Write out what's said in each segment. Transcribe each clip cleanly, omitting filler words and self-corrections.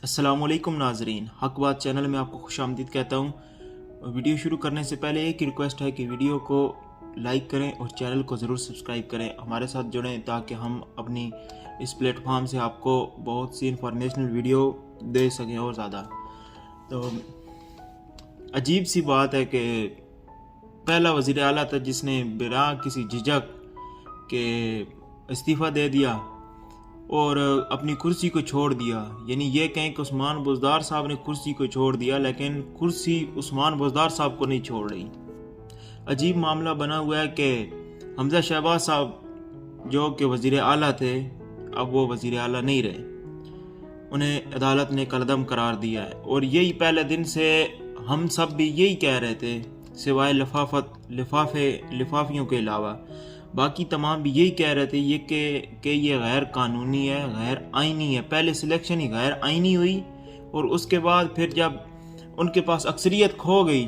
अस्सलामुअलैकुम नाजरीन, हक बात चैनल में आपको खुशामदीद कहता हूँ। वीडियो शुरू करने से पहले एक रिक्वेस्ट है कि वीडियो को लाइक करें और चैनल को ज़रूर सब्सक्राइब करें, हमारे साथ जुड़ें ताकि हम अपनी इस प्लेटफॉर्म से आपको बहुत सी इंफॉर्मेशनल वीडियो दे सकें और ज़्यादा। तो अजीब सी बात है कि पहला वज़ीर आला था जिसने बिना किसी झिझक के इस्तीफ़ा दे दिया और अपनी कुर्सी को छोड़ दिया। यानी ये कहें कि उस्मान बुज़दार साहब ने कुर्सी को छोड़ दिया, लेकिन कुर्सी उस्मान बुज़दार साहब को नहीं छोड़ रही। अजीब मामला बना हुआ है कि हमज़ा शहबाज साहब जो कि वज़ीर आला थे, अब वो वज़ीर आला नहीं रहे, उन्हें अदालत ने कलअदम करार दिया है। और यही पहले दिन से हम सब भी यही कह रहे थे, सिवाय लिफाफियों के अलावा बाकी तमाम भी यही कह रहे थे कि ये गैर कानूनी है, गैर आइनी है। पहले सिलेक्शन ही गैर आइनी हुई और उसके बाद फिर जब उनके पास अक्सरियत खो गई,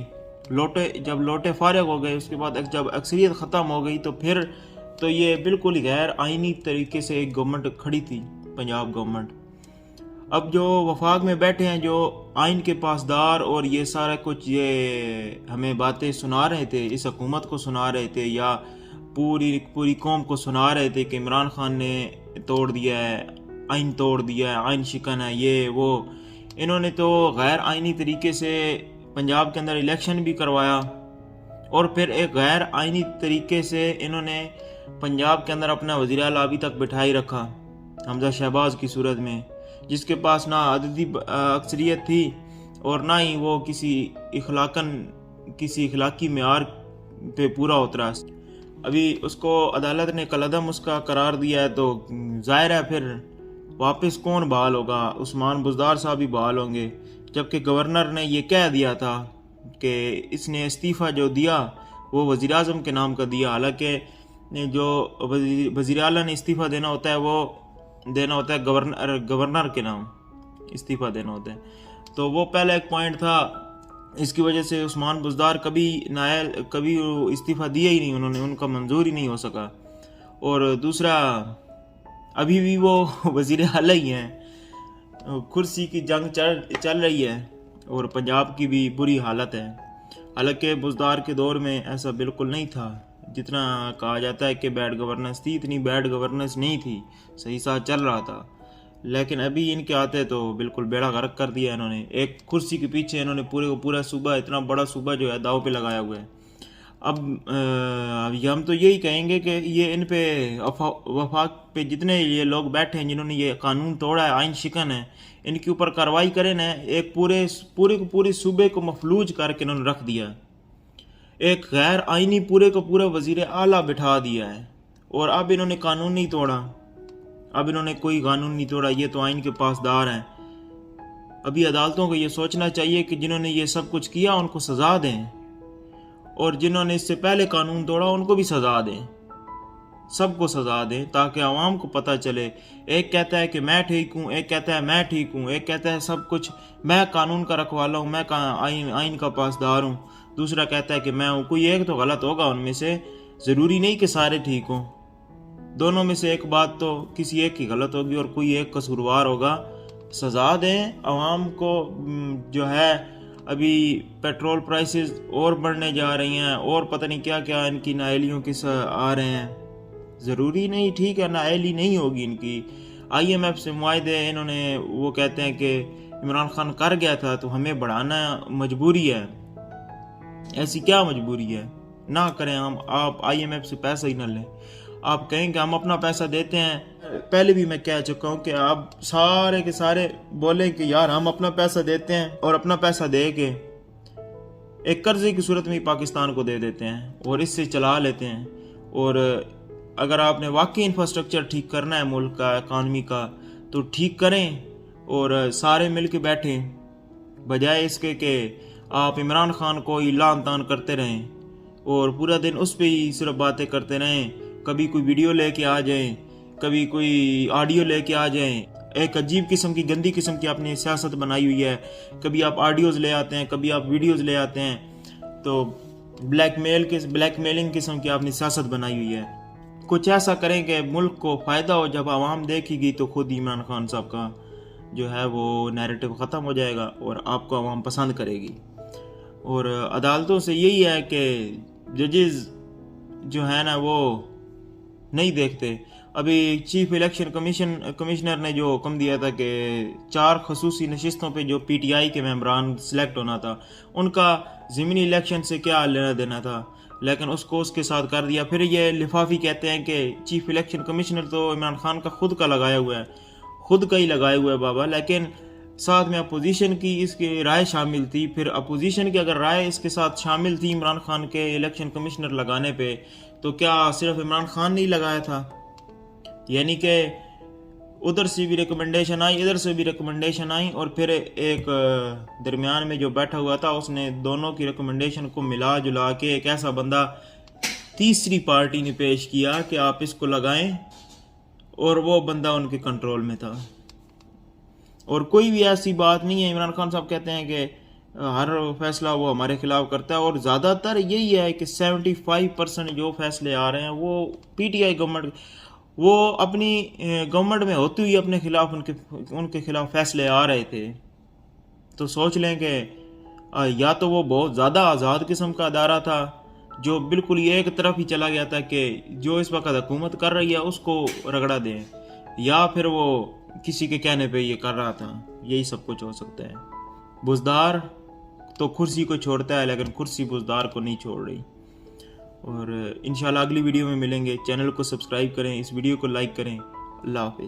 जब लोटे फारिग हो गए, उसके बाद जब अक्सरियत ख़त्म हो गई तो फिर तो ये बिल्कुल ही गैर आइनी तरीके से एक गवर्नमेंट खड़ी थी, पंजाब गवर्नमेंट। अब जो वफाक में बैठे हैं, जो आइन के पासदार और ये सारा कुछ ये हमें बातें सुना रहे थे, इस हुकूमत को सुना रहे थे या पूरी कौम को सुना रहे थे कि इमरान खान ने तोड़ दिया है, आइन तोड़ दिया है, आइन शिकन है, ये वो। इन्होंने तो गैर आइनी तरीके से पंजाब के अंदर इलेक्शन भी करवाया और फिर एक गैर आइनी तरीके से इन्होंने पंजाब के अंदर अपना वज़ीर आला अभी तक बिठाई रखा, हमज़ा शहबाज की सूरत में, जिसके पास ना अददी अक्सरियत थी और ना ही वो किसी इखलाकी मेयार पे पूरा उतरा। अभी उसको अदालत ने कलअदम उसका करार दिया है, तो ज़ाहिर है फिर वापस कौन बहाल होगा? उस्मान बुज़दार साहब भी बहाल होंगे, जबकि गवर्नर ने ये कह दिया था कि इसने इस्तीफ़ा जो दिया वो वज़ीर आज़म के नाम का दिया। हालांकि जो वज़ीर आला ने इस्तीफ़ा देना होता है वो देना होता है गवर्नर के नाम इस्तीफ़ा देना होता है। तो वो पहला एक पॉइंट था, इसकी वजह से उस्मान बुज़दार कभी इस्तीफ़ा दिया ही नहीं उन्होंने, उनका मंजूर ही नहीं हो सका। और दूसरा, अभी भी वो वज़ीर आला ही हैं, कुर्सी की जंग चल रही है और पंजाब की भी बुरी हालत है। हालांकि बुज़दार के दौर में ऐसा बिल्कुल नहीं था, जितना कहा जाता है कि बैड गवर्नेंस थी, इतनी बैड गवर्नेंस नहीं थी, सही साथ चल रहा था। लेकिन अभी इनके आते तो बिल्कुल बेड़ा गर्क कर दिया इन्होंने। एक कुर्सी के पीछे इन्होंने पूरे को पूरा सूबा, इतना बड़ा सूबा जो है, दाव पे लगाया हुआ है। अब हम तो यही कहेंगे कि ये इन पे वफाक पे जितने ये लोग बैठे हैं जिन्होंने ये कानून तोड़ा है, आइन शिकन है, इनके ऊपर कार्रवाई करें ना। एक पूरे सूबे को मफलूज करके इन्होंने रख दिया, एक गैर आइनी पूरे को पूरा वज़ीर आला बिठा दिया है और अब इन्होंने कानून नहीं तोड़ा। अब इन्होंने कोई कानून नहीं तोड़ा, ये तो आइन के पासदार हैं। अभी अदालतों को ये सोचना चाहिए कि जिन्होंने ये सब कुछ किया उनको सज़ा दें, और जिन्होंने इससे पहले कानून तोड़ा उनको भी सज़ा दें, सबको सज़ा दें, ताकि आवाम को पता चले। एक कहता है कि मैं ठीक हूँ, एक कहता है मैं ठीक हूँ, एक कहता है सब कुछ मैं कानून का रखवाला हूँ, मैं आइन का पासदार हूँ, दूसरा कहता है कि मैं हूँ। कोई एक तो गलत होगा उनमें से, ज़रूरी नहीं कि सारे ठीक हों, दोनों में से एक बात तो किसी एक की गलत होगी और कोई एक कसूरवार होगा। सज़ा दें आवाम को। जो है अभी पेट्रोल प्राइसेस और बढ़ने जा रही हैं और पता नहीं क्या क्या इनकी नाअहलियों के आ रहे हैं। ज़रूरी नहीं, ठीक है, नाअहली नहीं होगी इनकी। IMF से मुआहदे इन्होंने, वो कहते हैं कि इमरान खान कर गया था तो हमें बढ़ाना मजबूरी है। ऐसी क्या मजबूरी है? ना करें हम, आप IMF से पैसा ही ना लें। आप कहें कि हम अपना पैसा देते हैं, पहले भी मैं कह चुका हूं कि आप सारे के सारे बोले कि यार हम अपना पैसा देते हैं और अपना पैसा दे के एक कर्जे की सूरत में पाकिस्तान को दे देते हैं और इससे चला लेते हैं। और अगर आपने वाकई इंफ्रास्ट्रक्चर ठीक करना है मुल्क का, इकानमी का, तो ठीक करें और सारे मिल के बैठें, बजाय इसके कि आप इमरान खान को लान तान करते रहें और पूरा दिन उस पर ही सिर्फ बातें करते रहें। कभी कोई वीडियो लेके आ जाएं, कभी कोई ऑडियो लेके आ जाएं। एक अजीब किस्म की, गंदी किस्म की आपने सियासत बनाई हुई है। कभी आप ऑडियोज़ ले आते हैं, कभी आप वीडियोज़ ले आते हैं, तो ब्लैकमेलिंग किस्म की आपने सियासत बनाई हुई है। कुछ ऐसा करें कि मुल्क को फ़ायदा हो। जब आवाम देखेगी तो खुद इमरान खान साहब का जो है वो नैरेटिव ख़त्म हो जाएगा और आपको आवाम पसंद करेगी। और अदालतों से यही है कि जजेस जो है ना वो नहीं देखते। अभी चीफ इलेक्शन कमिश्नर ने जो हुक्म दिया था कि 4 खसूसी नशिस्तों पे जो पीटीआई के मेंबरान सिलेक्ट होना था, उनका ज़मीनी इलेक्शन से क्या लेना देना था, लेकिन उसको उसके साथ कर दिया। फिर ये लिफाफी कहते हैं कि चीफ इलेक्शन कमिश्नर तो इमरान खान का खुद का लगाया हुआ है, खुद का ही लगाया हुआ है बाबा, लेकिन साथ में अपोजिशन की इसकी राय शामिल थी। फिर अपोजिशन की अगर राय इसके साथ शामिल थी इमरान खान के इलेक्शन कमिश्नर लगाने पे, तो क्या सिर्फ इमरान खान नहीं लगाया था? यानी कि उधर से भी रिकमेंडेशन आई, इधर से भी रिकमेंडेशन आई, और फिर एक दरमियान में जो बैठा हुआ था उसने दोनों की रिकमेंडेशन को मिला जुला के एक ऐसा बंदा तीसरी पार्टी ने पेश किया कि आप इसको लगाएं, और वो बंदा उनके कंट्रोल में था। और कोई भी ऐसी बात नहीं है, इमरान खान साहब कहते हैं कि हर फैसला वो हमारे खिलाफ करता है, और ज़्यादातर यही है कि 75% जो फैसले आ रहे हैं वो पीटीआई गवर्नमेंट, वो अपनी गवर्नमेंट में होते हुए अपने खिलाफ उनके खिलाफ फैसले आ रहे थे। तो सोच लें कि या तो वो बहुत ज़्यादा आज़ाद किस्म का अदारा था जो बिल्कुल ये एक तरफ ही चला गया था कि जो इस वक्त हुकूमत कर रही है उसको रगड़ा दें, या फिर वो किसी के कहने पे ये कर रहा था। यही सब कुछ हो सकता है। बुज़दार तो कुर्सी को छोड़ता है, लेकिन कुर्सी बुज़दार को नहीं छोड़ रही। और इंशाल्लाह अगली वीडियो में मिलेंगे। चैनल को सब्सक्राइब करें, इस वीडियो को लाइक करें। अल्लाह हाफिज़।